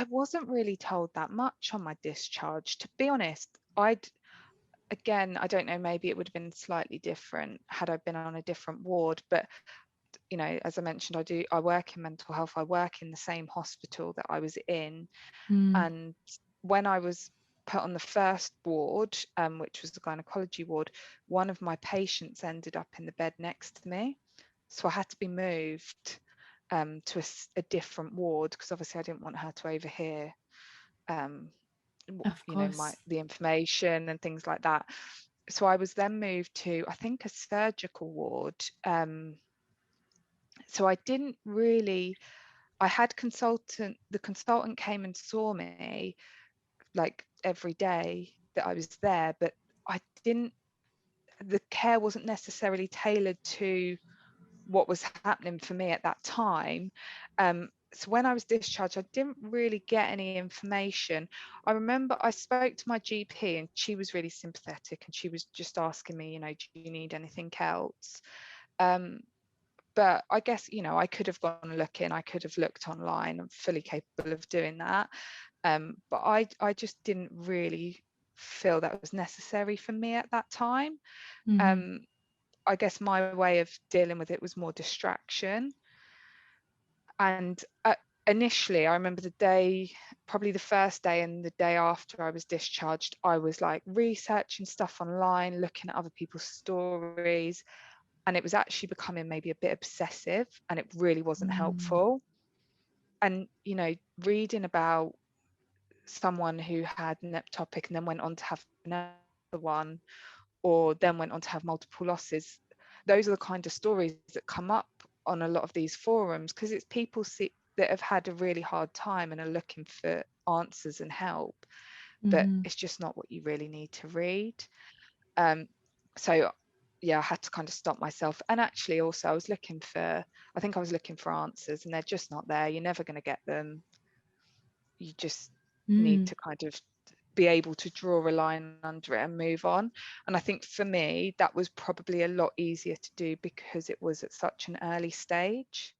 I wasn't really told that much on my discharge, to be honest. Again, I don't know, maybe it would have been slightly different had I been on a different ward, but you know, as I mentioned, I work in mental health. I work in the same hospital that I was in, and when I was put on the first ward, which was the gynaecology ward, one of my patients ended up in the bed next to me, so I had to be moved to a different ward, because obviously I didn't want her to overhear Of you know, course. the information and things like that. So I was then moved to, I think, a surgical ward. So I didn't really, I had the consultant came and saw me like every day that I was there, but I didn't, the care wasn't necessarily tailored to what was happening for me at that time. So when I was discharged, I didn't really get any information. I remember I spoke to my GP and she was really sympathetic, and she was just asking me, you know, do you need anything else? But I guess, you know, I could have gone looking, I could have looked online. I'm fully capable of doing that. But I just didn't really feel that was necessary for me at that time. Mm-hmm. Um, I guess my way of dealing with it was more distraction. And initially, I remember the day, probably the first day and the day after I was discharged, I was like researching stuff online, looking at other people's stories, and it was actually becoming maybe a bit obsessive, and it really wasn't helpful. And, you know, reading about someone who had an ectopic and then went on to have another one, or then went on to have multiple losses, those are the kind of stories that come up on a lot of these forums, because it's people that have had a really hard time and are looking for answers and help, but Mm-hmm. it's just not what you really need to read. um, so yeah, I had to kind of stop myself. And actually also I think I was looking for answers, and they're just not there. You're never going to get them. You just need Mm. to kind of be able to draw a line under it and move on. And I think for me, that was probably a lot easier to do because it was at such an early stage.